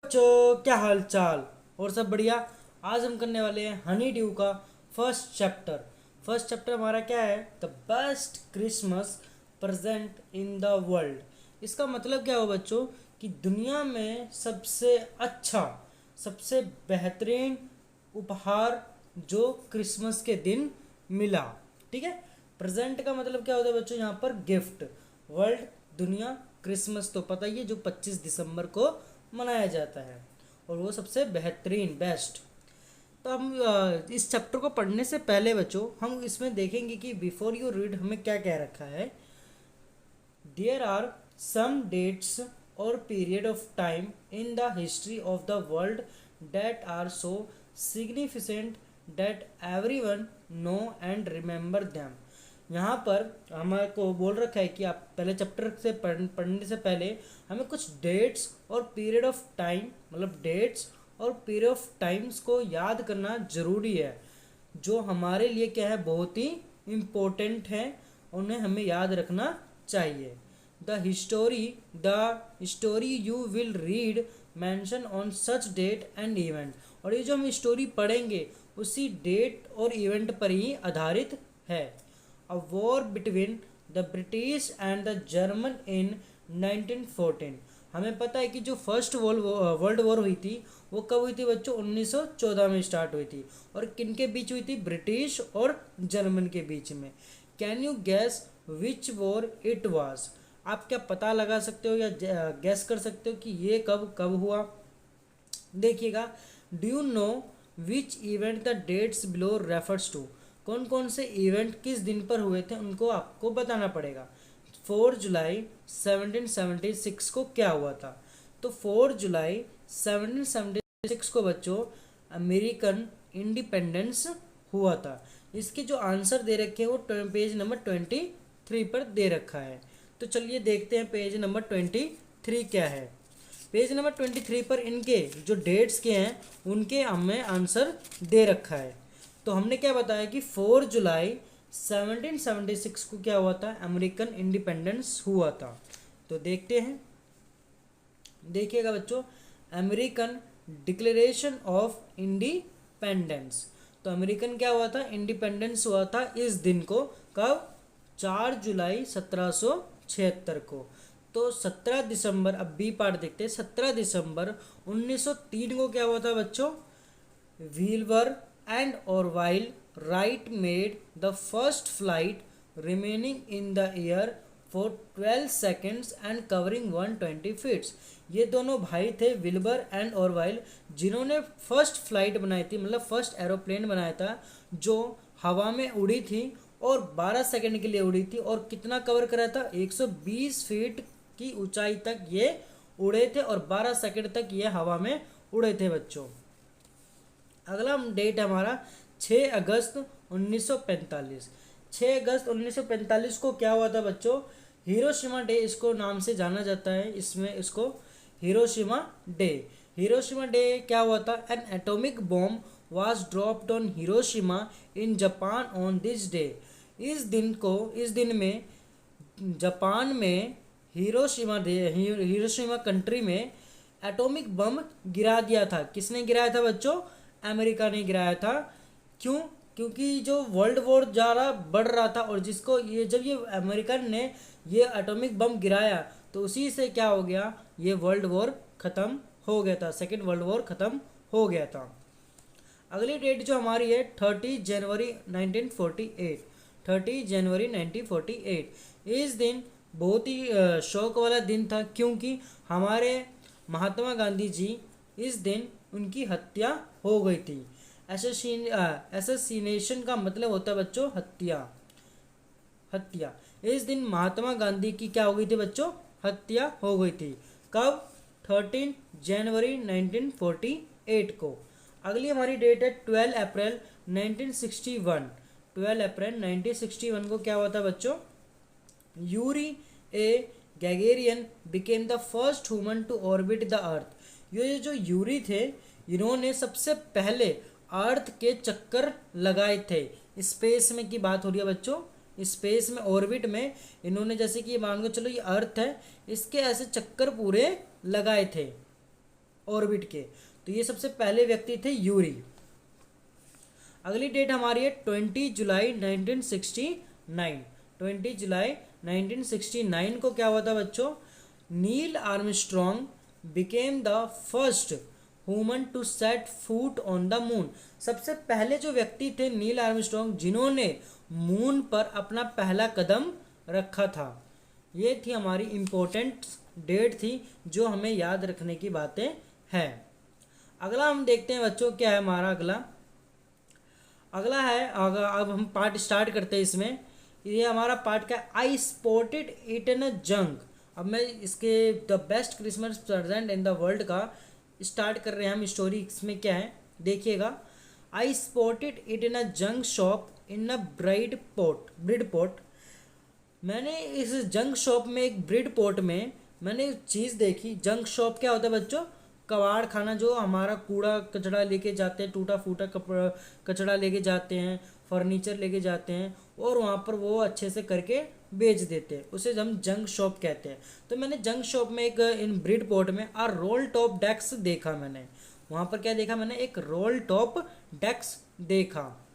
बच्चों क्या हाल चाल और सब बढ़िया। आज हम करने वाले हैं हनी ड्यू का फर्स्ट चैप्टर हमारा क्या है? The best Christmas present in the world. इसका मतलब क्या हो बच्चों कि दुनिया में सबसे अच्छा, सबसे बेहतरीन उपहार जो क्रिसमस के दिन मिला। ठीक है। प्रेजेंट का मतलब क्या होता है बच्चों? यहाँ पर गिफ्ट। वर्ल्ड, दुनिया, क्रिसमस तो पता ही है जो 25 दिसंबर को मनाया जाता है और वो सबसे बेहतरीन बेस्ट। तो हम इस चैप्टर को पढ़ने से पहले बच्चों हम इसमें देखेंगे कि बिफोर यू रीड हमें क्या कह रखा है। देयर आर सम डेट्स और period of time in the history of the world that are so significant that everyone know and remember them. यहाँ पर हमारे को बोल रखा है कि आप पहले चैप्टर से पढ़ने से पहले हमें कुछ डेट्स और पीरियड ऑफ टाइम, मतलब डेट्स और पीरियड ऑफ टाइम्स को याद करना ज़रूरी है, जो हमारे लिए क्या है, बहुत ही इम्पोर्टेंट है। उन्हें हमें याद रखना चाहिए। The story you will read mention on such date and event. और ये जो हम स्टोरी पढ़ेंगे उसी डेट और इवेंट पर ही आधारित है। A war between the British and the German in 1914। हमें पता है कि जो फर्स्ट वर्ल्ड वॉर हुई थी वो कब हुई थी बच्चों? 1914 में स्टार्ट हुई थी। और किन के बीच हुई थी? ब्रिटिश और जर्मन के बीच में। Can you gas which war it was? आप क्या पता लगा सकते हो या गैस कर सकते हो कि ये कब कब हुआ? देखिएगा, do you know which event the dates below refers to? कौन कौन से इवेंट किस दिन पर हुए थे उनको आपको बताना पड़ेगा। 4 जुलाई 1776 को क्या हुआ था? तो 4 जुलाई 1776 को बच्चों अमेरिकन इंडिपेंडेंस हुआ था। इसके जो आंसर दे रखे हैं वो पेज नंबर 23 पर दे रखा है। तो चलिए देखते हैं पेज नंबर 23 क्या है। पेज नंबर 23 पर इनके जो डेट्स के हैं उनके हमें आंसर दे रखा है। तो हमने क्या बताया कि 4 जुलाई 1776 को क्या हुआ था? अमेरिकन इंडिपेंडेंस हुआ था। तो देखते हैं, देखिएगा बच्चों, अमेरिकन डिक्लेरेशन ऑफ इंडिपेंडेंस। तो अमेरिकन क्या हुआ था? इंडिपेंडेंस हुआ था इस दिन को। कब? 4 जुलाई 1776 को। तो 17 दिसंबर, अब बी पार्ट देखते हैं। 17 दिसंबर 1903 को क्या हुआ था बच्चों? व्हीलवर and Orville Wright made the first flight remaining in the air for 12 seconds and covering 120 feet। ये दोनों भाई थे विल्बर एंड ऑरवाइल, जिन्होंने फर्स्ट फ्लाइट बनाई थी, मतलब फर्स्ट एरोप्लेन बनाया था जो हवा में उड़ी थी और 12 सेकंड के लिए उड़ी थी। और कितना कवर करा था? 120 फीट की ऊंचाई तक ये उड़े थे और 12 सेकंड तक ये हवा में उड़े थे बच्चों। अगला डेट हमारा 6 अगस्त 1945। 6 अगस्त 1945 को क्या हुआ था बच्चों? हिरोशिमा डे इसको नाम से जाना जाता है। इसमें इसको हिरोशिमा डे। हिरोशिमा डे क्या हुआ था? N atomic bomb was dropped on Hiroshima in Japan on this day. इस दिन में जापान में हिरोशिमा कंट्री में एटॉमिक बम गिरा दिया था। किसने गिराया था बच्चों? अमेरिका ने गिराया था। क्यों? क्योंकि जो वर्ल्ड वॉर ज़्यादा बढ़ रहा था और जिसको जब ये अमेरिकन ने ये एटॉमिक बम गिराया तो उसी से क्या हो गया? ये वर्ल्ड वॉर ख़त्म हो गया था। सेकेंड वर्ल्ड वॉर ख़त्म हो गया था। अगली डेट जो हमारी है 30 जनवरी 1948। 30 जनवरी 1948 इस दिन बहुत ही शौक वाला दिन था, क्योंकि हमारे महात्मा गांधी जी इस दिन उनकी हत्या हो गई थी। एसेसिनेशन का मतलब होता है बच्चों हत्या। इस दिन महात्मा गांधी की क्या हो गई थी बच्चों? हत्या हो गई थी। कब? 13 जनवरी 1948 को। अगली हमारी डेट है 12 अप्रैल 1961। 12 अप्रैल 1961 को क्या हुआ था बच्चों? Yuri A Gagarin became the first human to orbit the earth. ये जो यूरी थे इन्होंने सबसे पहले अर्थ के चक्कर लगाए थे। स्पेस में की बात हो रही है बच्चों। स्पेस में ऑर्बिट में इन्होंने, जैसे कि मान लो चलो ये अर्थ है, इसके ऐसे चक्कर पूरे लगाए थे ऑर्बिट के। तो ये सबसे पहले व्यक्ति थे यूरी। अगली डेट हमारी है 20 जुलाई 1969। 20 जुलाई 1969 को क्या हुआ था बच्चों? Neil Armstrong became the first human to set foot on the moon. सबसे पहले जो व्यक्ति थे नील आर्मस्ट्रॉन्ग जिन्होंने मून पर अपना पहला कदम रखा था। ये थी हमारी इम्पोर्टेंट डेट थी जो हमें याद रखने की बातें हैं। अगला हम देखते हैं बच्चों क्या है हमारा अगला है। अब हम पार्ट स्टार्ट करते हैं इसमें। ये हमारा पार्ट का आई स्पॉटेड इट इन अ जंग। अब मैं इसके the best Christmas present in the world का स्टार्ट कर रहे हैं हम स्टोरी। इसमें क्या है देखिएगा। आई spotted it in a junk shop in a Bridport. मैंने इस जंग शॉप में एक ब्रिड पॉट में मैंने चीज़ देखी। जंग शॉप क्या होता है बच्चों? कबाड़ खाना, जो हमारा कूड़ा कचड़ा लेके जाते हैं, टूटा फूटा कचड़ा लेके जाते हैं, फर्नीचर लेके जाते हैं और वहाँ पर वो अच्छे से करके बेच देते हैं, उसे हम जंग शॉप कहते हैं। तो मैंने जंग शॉप में एक इन ब्रिड पॉट में रोल टॉप डेस्क देखा। मैंने वहाँ पर क्या देखा? मैंने एक रोल टॉप डेस्क देखा।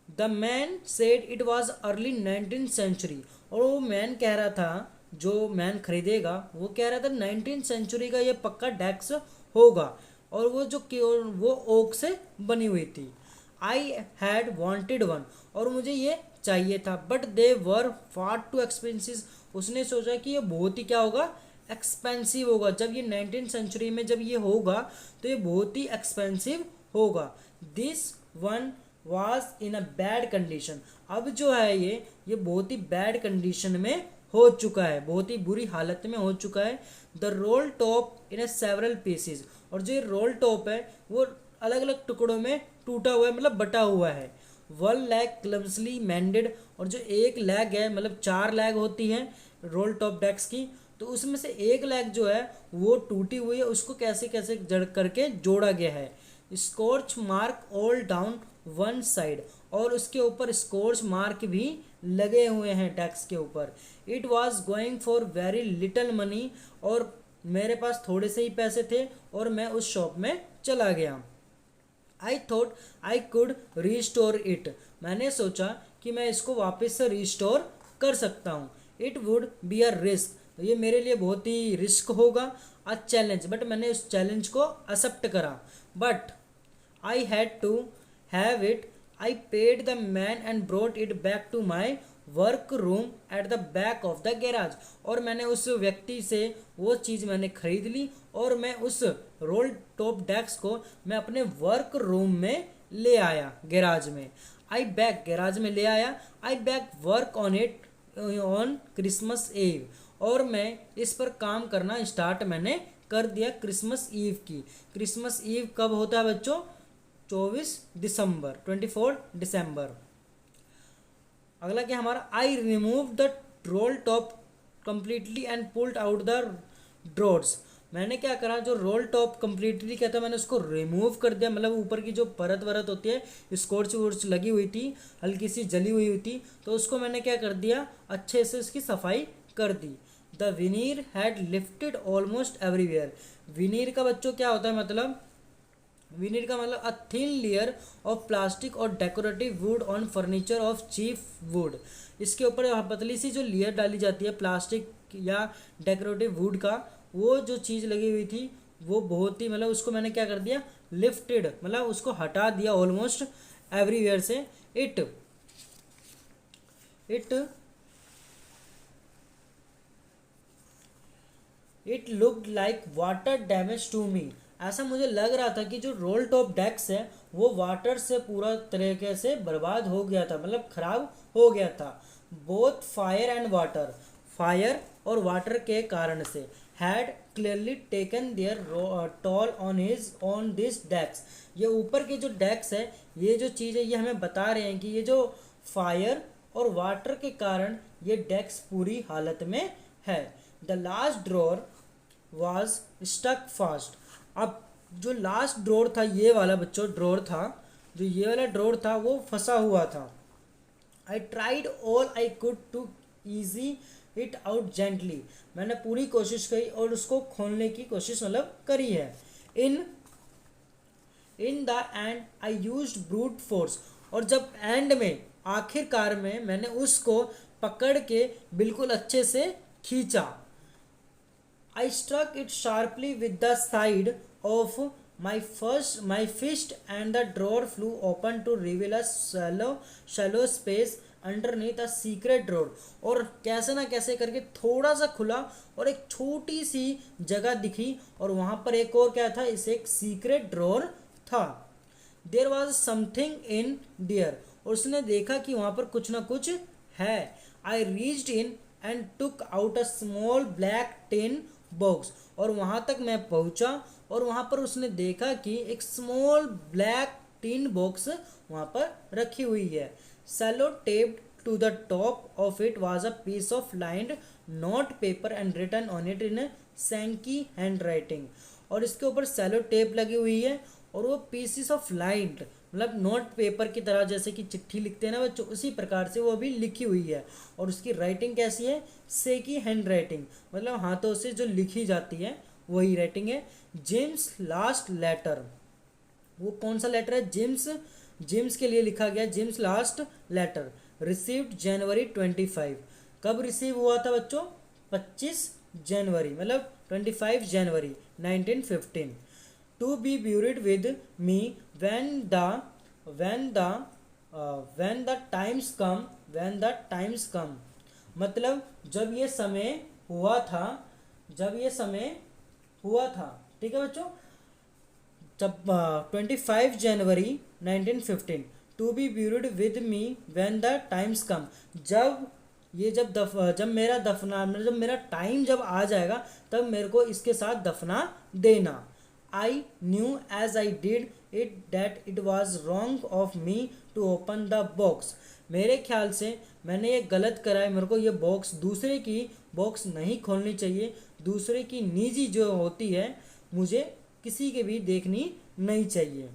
The man said it was early 19th century. और वो मैन कह रहा था, जो मैन खरीदेगा वो कह रहा था 19th सेंचुरी का ये पक्का डेस्क होगा। और वो ओक से बनी हुई थी। I had wanted one. और मुझे ये चाहिए था। But they were far too expensive. उसने सोचा कि ये बहुत ही क्या होगा? एक्सपेंसिव होगा। जब ये 19th सेंचुरी में जब ये होगा तो ये बहुत ही एक्सपेंसिव होगा। This one was in a bad condition. अब जो है ये बहुत ही बैड कंडीशन में हो चुका है, बहुत ही बुरी हालत में हो चुका है। The role top in a several pieces. और जो ये रोल टॉप है वो अलग अलग टुकड़ों में टूटा हुआ है, मतलब बटा हुआ है। One leg clumsily mended. और जो एक लैग है, मतलब 4 लैग होती है रोल टॉप डेस्क की, तो उसमें से एक लैग जो है वो टूटी हुई है, उसको कैसे कैसे जड़ करके जोड़ा गया है। Scorch mark all down one side. और उसके ऊपर स्कॉर्च मार्क भी लगे हुए हैं डेस्क के ऊपर। It was going for very little money. और मेरे पास थोड़े से ही पैसे थे और मैं उस शॉप में चला गया। I thought I could restore it. मैंने सोचा कि मैं इसको वापस से रीस्टोर कर सकता हूँ। It would be a risk. ये मेरे लिए बहुत ही रिस्क होगा। A challenge. बट मैंने उस चैलेंज को एक्सेप्ट करा। But I had to have it. I paid the man and brought it back to my work room at the back of the garage. और मैंने उस व्यक्ति से वो चीज़ मैंने खरीद ली और मैं उस रोल टॉप डेस्क को मैं अपने वर्क रूम में ले आया, गैराज में। गैराज में ले आया। I back work on it on Christmas eve. और मैं इस पर काम करना स्टार्ट मैंने कर दिया क्रिसमस ईव की। क्रिसमस ईव कब होता है बच्चों? 24 दिसंबर। अगला क्या हमारा? I remove the role top completely and pulled out the drawers. मैंने क्या करा? जो रोल टॉप कंप्लीटली कहता है मैंने उसको रिमूव कर दिया, मतलब ऊपर की जो परत वरत होती है, स्कॉर्च वोर्च लगी हुई थी, हल्की सी जली हुई थी, तो उसको मैंने क्या कर दिया? अच्छे से उसकी सफाई कर दी। The veneer had lifted almost everywhere. Veneer का बच्चों क्या होता है मतलब? विनीर का मतलब a thin layer of plastic और decorative wood on furniture of cheap wood. इसके ऊपर पतली सी जो लेयर डाली जाती है प्लास्टिक या डेकोरेटिव वुड का, वो जो चीज़ लगी हुई थी वो बहुत ही मतलब उसको मैंने क्या कर दिया? लिफ्टेड, मतलब उसको हटा दिया ऑलमोस्ट एवरीवेयर से। It looked like water damage to me. ऐसा मुझे लग रहा था कि जो रोल टॉप डेस्क है वो वाटर से पूरा तरीके से बर्बाद हो गया था, मतलब खराब हो गया था। Both fire and water. Fire और वाटर के कारण से। Had clearly taken their toll on this desk. ये ऊपर के जो डेस्क है, ये जो चीज़ है, ये हमें बता रहे हैं कि ये जो फायर और वाटर के कारण ये डेस्क पूरी हालत में है। The last drawer was stuck fast. अब जो लास्ट ड्रॉर था, ये वाला बच्चों ड्रॉर था, जो ये वाला ड्रॉर था वो फंसा हुआ था। I tried all I could to ease it out gently, मैंने पूरी कोशिश करी और उसको खोलने की कोशिश मतलब करी है। In in the end I used brute force, और जब एंड में आखिरकार में मैंने उसको पकड़ के बिल्कुल अच्छे से खींचा। I struck it sharply with the side of my fist, and the drawer flew open to reveal a shallow space underneath a secret drawer। और कैसे ना कैसे करके थोड़ा सा खुला और एक छोटी सी जगह दिखी, और वहाँ पर एक और क्या था, इसे एक सीक्रेट ड्रॉर था। There was something in there, और उसने देखा कि वहाँ पर कुछ ना कुछ है। I reached in and took out a small black tin box, और वहाँ तक मैं पहुँचा और वहाँ पर उसने देखा कि एक स्मॉल ब्लैक टिन बॉक्स वहाँ पर रखी हुई है। Sellotaped to the top of it was a piece of lined note paper and written on it in shaky handwriting, और इसके ऊपर सेलो टेप लगी हुई है, और वो पीसेस ऑफ लाइंड मतलब नोट पेपर की तरह, जैसे कि चिट्ठी लिखते हैं ना बच्चों, उसी प्रकार से वो भी लिखी हुई है। और उसकी राइटिंग कैसी है, सेकी हैंड राइटिंग, मतलब हाथों से जो लिखी जाती है वही राइटिंग है। जेम्स लास्ट लेटर, वो कौन सा लेटर है, जेम्स के लिए लिखा गया, जेम्स लास्ट लेटर रिसीव्ड जनवरी 25। कब रिसीव हुआ था बच्चों, 25 जनवरी, मतलब 25 जनवरी 1915। To be buried with me when the when the times come, when the times come, मतलब जब ये समय हुआ था, जब ये समय हुआ था, ठीक है बच्चों। जब 25 जनवरी 1915, to be buried with me when the times come, जब ये जब मेरा दफना, मतलब जब मेरा टाइम जब आ जाएगा तब मेरे को इसके साथ दफना देना। I knew as I did it that it was wrong of me to open the box, मेरे ख्याल से मैंने ये गलत करा है, मेरे को ये बॉक्स, दूसरे की बॉक्स नहीं खोलनी चाहिए, दूसरे की निजी जो होती है मुझे किसी के भी देखनी नहीं चाहिए।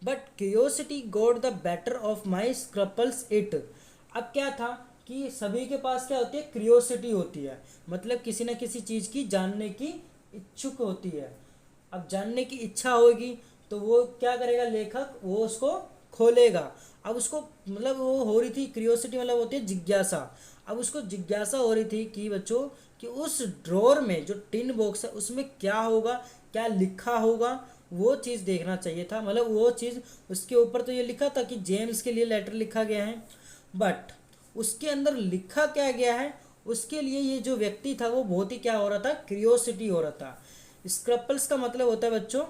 But curiosity got the better of my scruples it, अब क्या था कि सभी के पास क्या होती है, क्यूरियोसिटी होती है, मतलब किसी न किसी चीज़ की जानने की इच्छुक होती है। अब जानने की इच्छा होगी तो वो क्या करेगा लेखक, वो उसको खोलेगा। अब उसको मतलब वो हो रही थी क्यूरियोसिटी, मतलब होती है जिज्ञासा। अब उसको जिज्ञासा हो रही थी कि बच्चों कि उस ड्रॉर में जो टिन बॉक्स है उसमें क्या होगा, क्या लिखा होगा, वो चीज़ देखना चाहिए था। मतलब वो चीज़ उसके ऊपर तो ये लिखा था कि जेम्स के लिए लेटर लिखा गया है, बट उसके अंदर लिखा क्या गया है, उसके लिए ये जो व्यक्ति था वो बहुत ही क्या हो रहा था, क्यूरियोसिटी हो रहा था। स्क्रपल्स का मतलब होता है बच्चों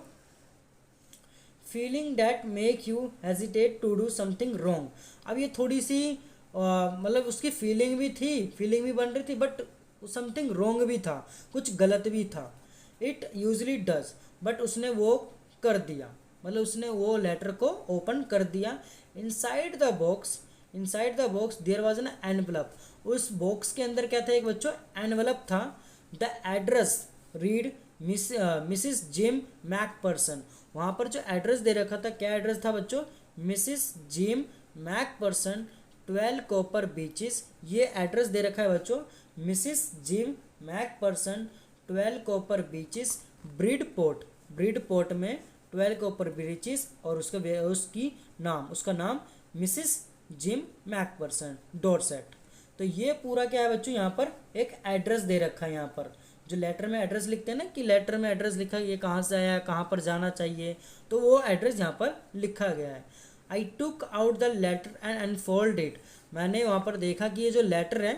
feeling that make you hesitate to do something wrong. अब ये थोड़ी सी मतलब उसकी फीलिंग भी थी, फीलिंग भी बन रही थी, बट समथिंग रॉन्ग भी था, कुछ गलत भी था। इट यूजली डज, बट उसने वो कर दिया, मतलब उसने वो लेटर को ओपन कर दिया। Inside the box there was an envelope, उस बॉक्स के अंदर क्या था, एक बच्चों एनवलप था। The address read Mrs Jim McPherson, वहाँ पर जो एड्रेस दे रखा था, क्या एड्रेस था बच्चों, Mrs Jim McPherson 12 Copper Beeches, ये एड्रेस दे रखा है बच्चों, Mrs Jim McPherson 12 Copper Beeches Bridport में 12 कॉपर बीचेस, और उसका नाम मिसिस जिम मैकपर्सन डॉर्सेट। तो ये पूरा क्या है बच्चों, यहाँ पर एक एड्रेस दे रखा है। यहाँ पर जो लेटर में एड्रेस लिखते हैं ना, कि लेटर में एड्रेस लिखा है, ये कहाँ से आया है, कहाँ पर जाना चाहिए, तो वो एड्रेस यहाँ पर लिखा गया है। I took out the letter and unfold it, मैंने वहाँ पर देखा कि ये जो लेटर है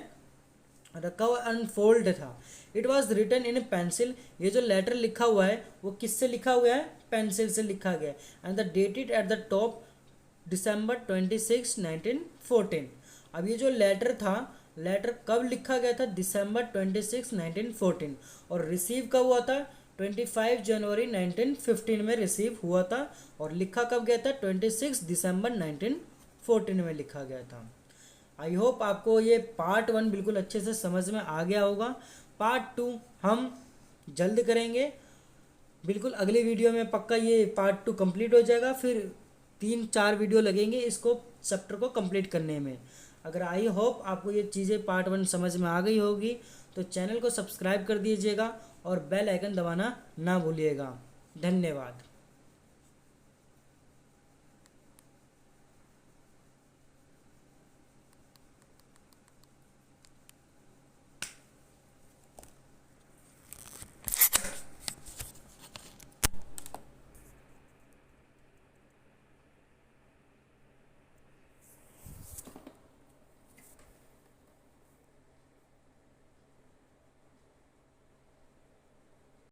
रखा हुआ अनफोल्ड था। It was written in pencil, ये जो लेटर लिखा हुआ है वो किससे लिखा हुआ है, पेंसिल से लिखा गया है। And the dated at the top December 26, 1914। अब ये जो लेटर था, लेटर कब लिखा गया था, December 26, 1914, और रिसीव कब हुआ था, 25 जनवरी 1915 में रिसीव हुआ था, और लिखा कब गया था, 26 दिसंबर 1914 में लिखा गया था। आई होप आपको ये पार्ट 1 बिल्कुल अच्छे से समझ में आ गया होगा। पार्ट 2 हम जल्द करेंगे, बिल्कुल अगली वीडियो में पक्का ये पार्ट 2 कंप्लीट हो जाएगा, फिर 3-4 वीडियो लगेंगे इसको चैप्टर को कंप्लीट करने में। अगर आई होप आपको ये चीज़ें पार्ट 1 समझ में आ गई होगी, तो चैनल को सब्सक्राइब कर दीजिएगा और बेल आइकन दबाना ना भूलिएगा। धन्यवाद।